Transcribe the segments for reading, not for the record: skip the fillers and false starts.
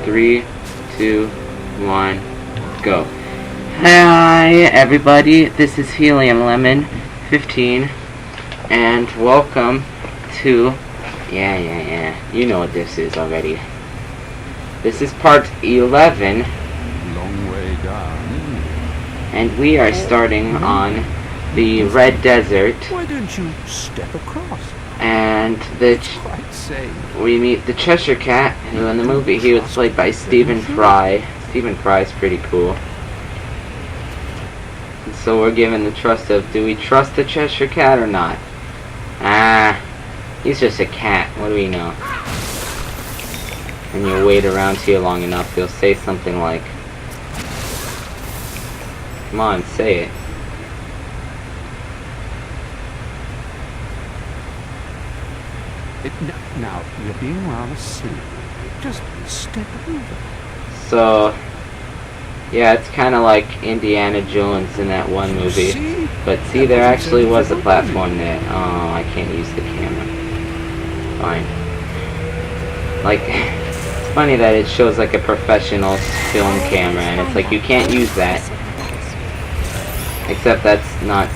3, 2, 1, go. Hi everybody, this is Ep.11, and welcome to, you know what this is already. This is part 11, Long way down. and we are starting on the Red Desert, Why don't you step across? and Quite safe. we meet the Cheshire Cat, who in the movie he was played by Stephen Fry. Stephen Fry is pretty cool. And so we're given the trust of, do we trust the Cheshire Cat or not? He's just a cat, what do we know? And you wait around here long enough, he'll say something like, come on, say it. Now, you're being rather silly. Just step over. So, yeah, it's kind of like Indiana Jones in that one movie. See? But see, there actually was a platform there. Oh, I can't use the camera. Fine. Like, it's funny that it shows like a professional film camera, and it's like you can't use that. Except that's not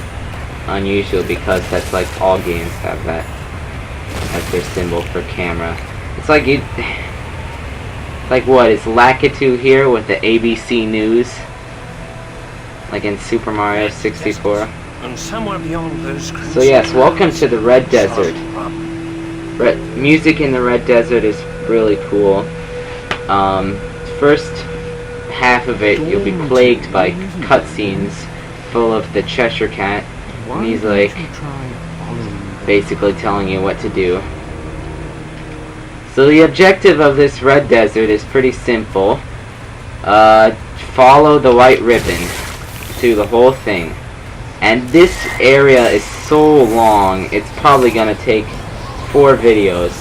unusual because that's like all games have that as their symbol for camera. It's like you, like what? Is Lakitu here with the ABC News? Like in Super Mario 64. And somewhere beyond those So yes, welcome to the Red Desert. Music in the Red Desert is really cool. First half of it, you'll be plagued by cutscenes full of the Cheshire Cat, and he's like basically telling you what to do. So the objective of this Red Desert is pretty simple. Follow the white ribbon through the whole thing. And this area is so long, it's probably gonna take 4 videos.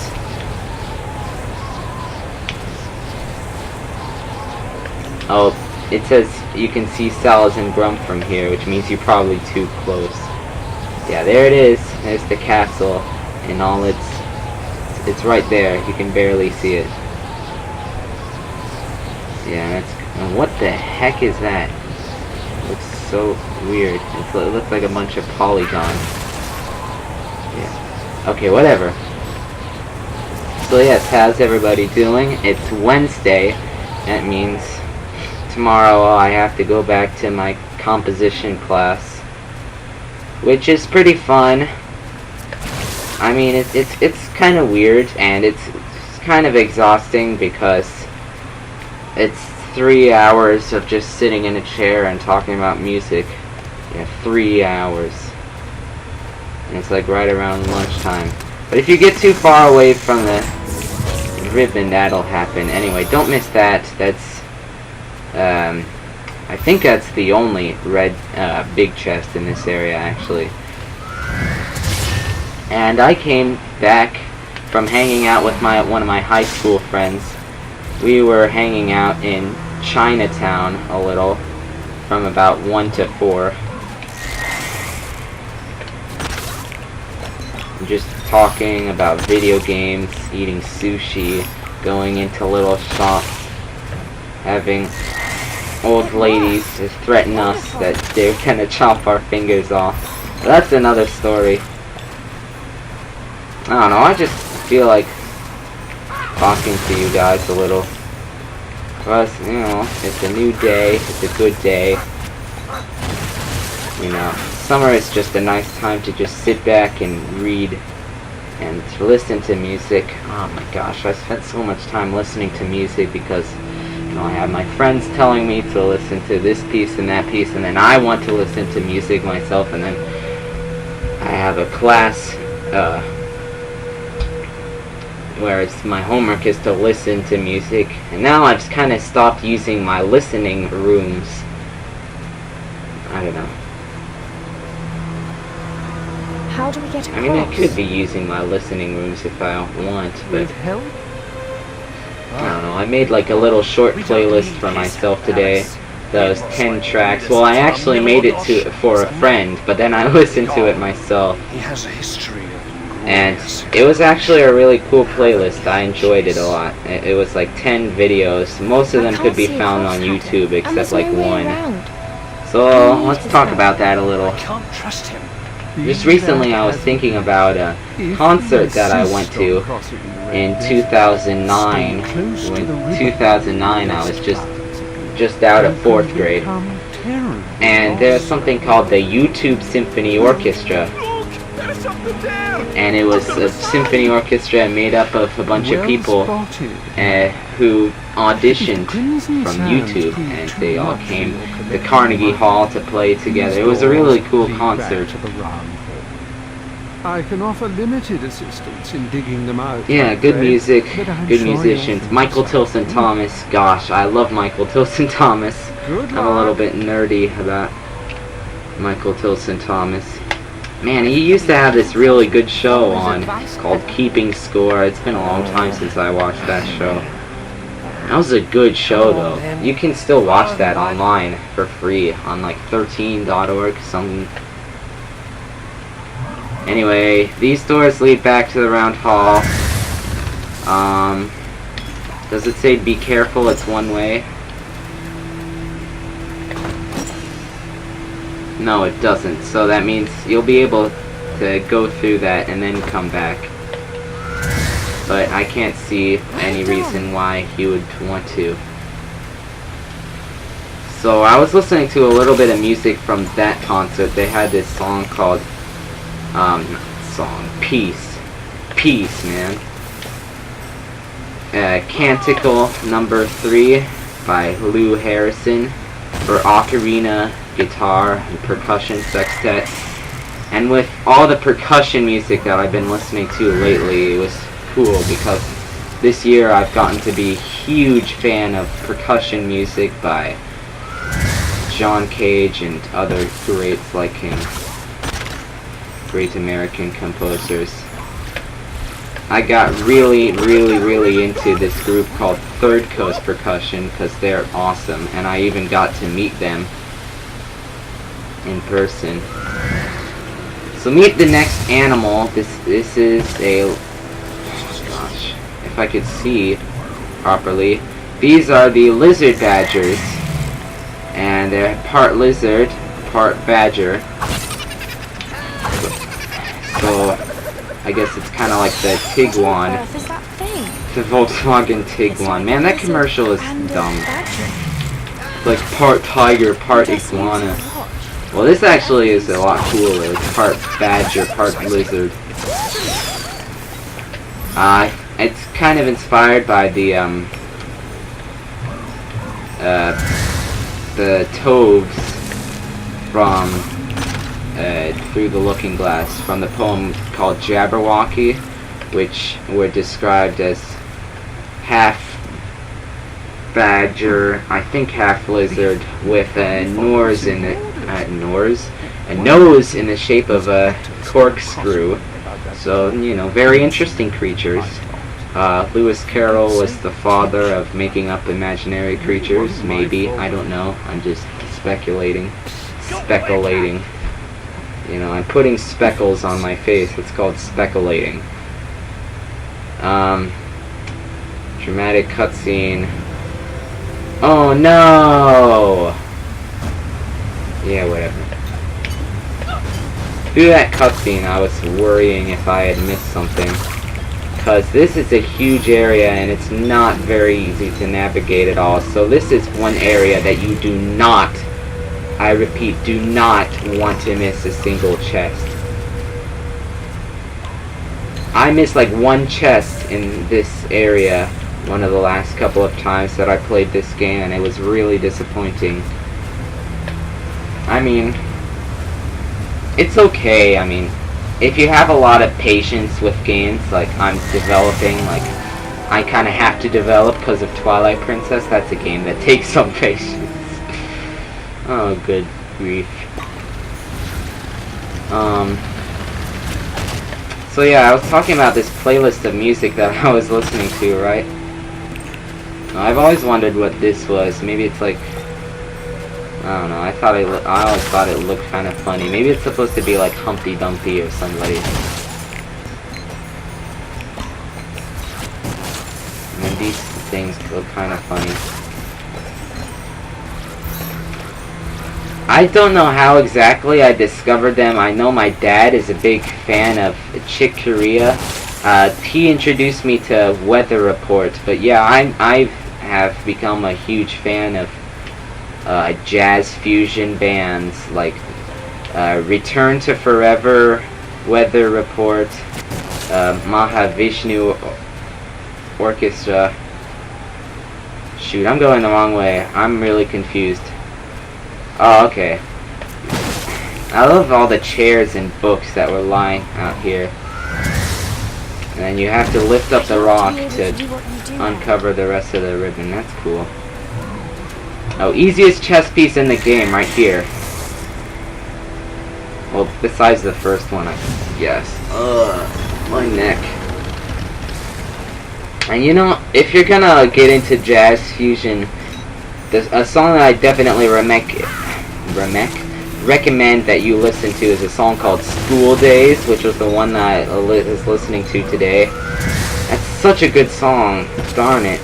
Oh, it says you can see Salazar Grump from here, which means you're probably too close. Yeah, there it is. There's the castle, and all it's right there. You can barely see it. Yeah, and what the heck is that? It looks so weird. It looks like a bunch of polygons. Yeah. Okay, whatever. So yes, how's everybody doing? It's Wednesday. That means tomorrow I have to go back to my composition class, which is pretty fun. I mean, it's kind of weird, and it's kind of exhausting because it's 3 hours of just sitting in a chair and talking about music. Yeah, 3 hours. And it's like right around lunchtime. But if you get too far away from the ribbon, that'll happen. Anyway, don't miss that. That's, I think that's the only red, big chest in this area, actually. And I came back from hanging out with one of my high school friends. We were hanging out in Chinatown a little, from about 1 to 4. Just talking about video games, eating sushi, going into little shops, having old ladies just threaten us that they're gonna chop our fingers off. But that's another story. I don't know, I just feel like talking to you guys a little. Plus, you know, it's a new day, it's a good day. You know, summer is just a nice time to just sit back and read and to listen to music. Oh my gosh, I spent so much time listening to music because, you know, I have my friends telling me to listen to this piece and that piece, and then I want to listen to music myself, and then I have a class where my homework is to listen to music, and now I've just kind of stopped using my listening rooms. I don't know. How do we get across? I mean, I could be using my listening rooms if I want, but With help? I don't know. I made like a little short playlist for myself today. Those 10 tracks. Well, I actually made it for a friend, but then I listened to it myself. He has a history of And it was actually a really cool playlist. I enjoyed it a lot. It was like 10 videos. Most of them could be found on YouTube except like one. So let's talk about that a little. Can't trust him. Just recently I was thinking about a concert that I went to in 2009. In 2009 I was just out of 4th grade. And there's something called the YouTube Symphony Orchestra. And it was a symphony orchestra made up of a bunch of people who auditioned from YouTube, and they all came to Carnegie Hall to play together. It was a really cool concert. I can offer limited assistance in digging them out. Yeah, good music, good musicians. Michael Tilson Thomas, gosh, I love Michael Tilson Thomas. I'm a little bit nerdy about Michael Tilson Thomas. Man, he used to have this really good show on called Keeping Score. It's been a long time since I watched that show. That was a good show, though. You can still watch that online for free on like 13.org, something. Anyway, these doors lead back to the round hall. Does it say be careful, it's one way? No, it doesn't. So that means you'll be able to go through that and then come back. But I can't see any reason why you would want to. So I was listening to a little bit of music from that concert. They had this song called, Peace. Peace, man. Canticle number 3 by Lou Harrison for ocarina, guitar, and percussion sextet. And with all the percussion music that I've been listening to lately, it was cool because this year I've gotten to be a huge fan of percussion music by John Cage and other greats like him. Great American composers. I got really into this group called Third Coast Percussion because they're awesome, and I even got to meet them in person. So meet the next animal. This is a, oh gosh, if I could see properly, these are the lizard badgers, and they're part lizard, part badger. So I guess it's kind of like the Tiguan, the Volkswagen Tiguan. Man, that commercial is dumb. It's like part tiger, part iguana. Well, this actually is a lot cooler. It's part badger, part lizard. It's kind of inspired by the toads from Through the Looking Glass, from the poem called Jabberwocky, which were described as half badger, I think half lizard, with a nose in the shape of a corkscrew. So, you know, very interesting creatures. Lewis Carroll was the father of making up imaginary creatures, maybe, I don't know, I'm just speculating. You know, I'm putting speckles on my face, it's called speculating. Dramatic cutscene. Oh no! Yeah, whatever. Through that cutscene, I was worrying if I had missed something. Because this is a huge area and it's not very easy to navigate at all. So this is one area that you do not, I repeat, do not want to miss a single chest. I missed like one chest in this area one of the last couple of times that I played this game, and it was really disappointing. I mean, it's okay. I mean, if you have a lot of patience with games like I'm developing, like I kind of have to develop because of Twilight Princess, that's a game that takes some patience. Oh, good grief. So yeah, I was talking about this playlist of music that I was listening to, right? I've always wondered what this was. Maybe it's like, I don't know. I always thought it looked kind of funny. Maybe it's supposed to be like Humpty Dumpty or somebody. things look kind of funny. I don't know how exactly I discovered them. I know my dad is a big fan of Chick Corea. He introduced me to Weather Report, but yeah, I have become a huge fan of jazz fusion bands like Return to Forever, Weather Report, Mahavishnu Orchestra. Shoot, I'm going the wrong way. I'm really confused. Oh, okay. I love all the chairs and books that were lying out here. And then you have to lift up the rock to uncover the rest of the ribbon. That's cool. Oh, easiest chess piece in the game right here. Well, besides the first one, I guess. Ugh, my neck. And you know, if you're gonna get into jazz fusion, a song that I definitely recommend that you listen to is a song called School Days, which was the one that I was listening to today. That's such a good song. Darn it.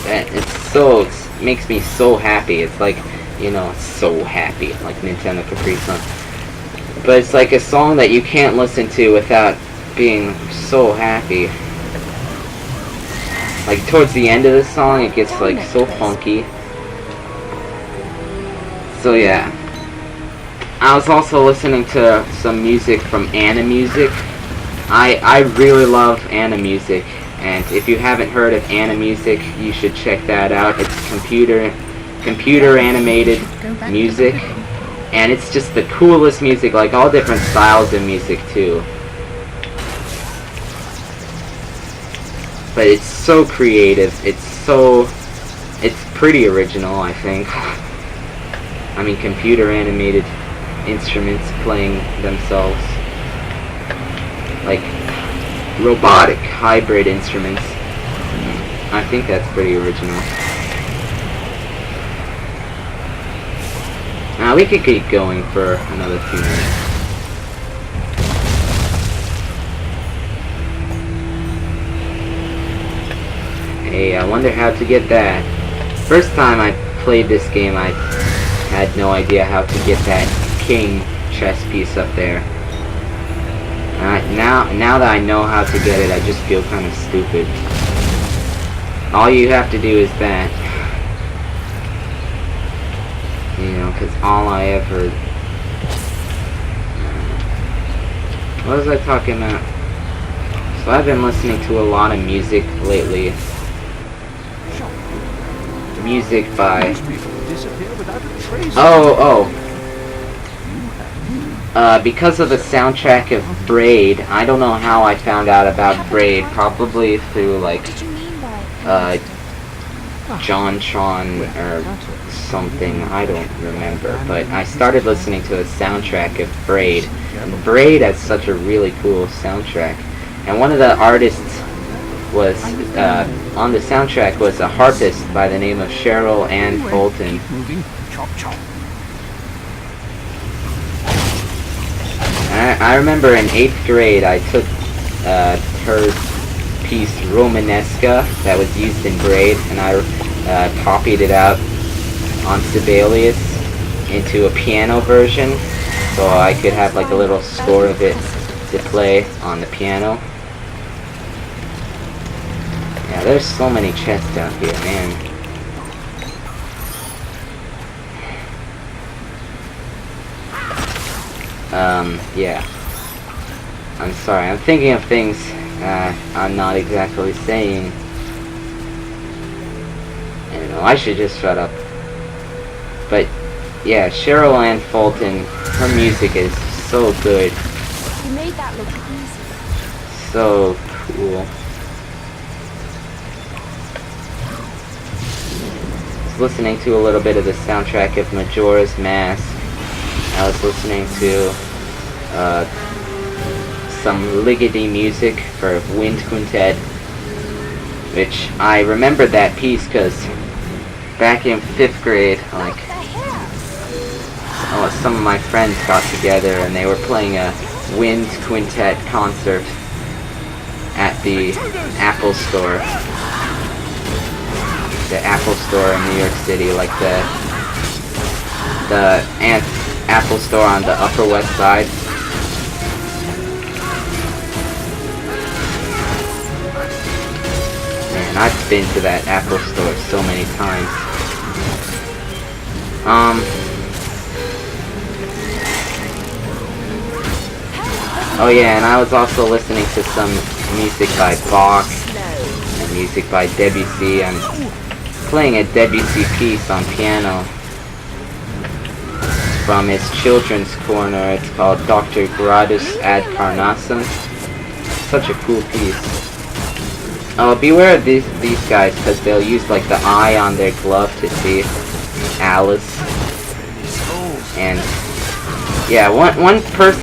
It makes me so happy. It's like, you know, so happy, like Nintendo Capri Sun. But it's like a song that you can't listen to without being so happy. Like towards the end of the song, it gets like so funky. So yeah. I was also listening to some music from Animusic. I really love Animusic, and if you haven't heard of Animusic, you should check that out. It's computer animated music, and it's just the coolest music, like all different styles of music too. But it's so creative. It's pretty original, I think. I mean, computer animated instruments playing themselves, like robotic hybrid instruments. I think that's pretty original. Now we could keep going for another few minutes. Hey, I wonder how to get that. First time I played this game, I had no idea how to get that king chess piece up there. Now that I know how to get it, I just feel kind of stupid. All you have to do is that. You know, because all I ever... What was I talking about? So I've been listening to a lot of music lately. Music by... because of the soundtrack of Braid. I don't know how I found out about Braid. Probably through, like, John Tron or something. I don't remember. But I started listening to the soundtrack of Braid. And Braid has such a really cool soundtrack. And one of the artists was, on the soundtrack was a harpist by the name of Cheryl Ann Fulton. I remember in 8th grade I took her piece Romanesca that was used in Braid, and I copied it out on Sibelius into a piano version so I could have like a little score of it to play on the piano. Yeah, there's so many chests out here, man. Yeah. I'm sorry, I'm thinking of things I'm not exactly saying. I don't know, I should just shut up. But, yeah, Cheryl Ann Fulton, her music is so good. You made that look easy. So cool. I was listening to a little bit of the soundtrack of Majora's Mask. I was listening to some Ligeti music for Wind Quintet, which I remembered that piece because back in 5th grade, like, some of my friends got together and they were playing a Wind Quintet concert at the Apple store. the Apple Store in New York City, like the Apple Store on the Upper West Side. Man, I've been to that Apple Store so many times. Oh yeah, and I was also listening to some music by Bach and music by Debussy. I'm playing a Debussy piece on piano from his children's corner. It's called Dr. Gradus ad Parnassum. Such a cool piece. Oh, beware of these guys, because they'll use like the eye on their glove to see Alice. And yeah, one person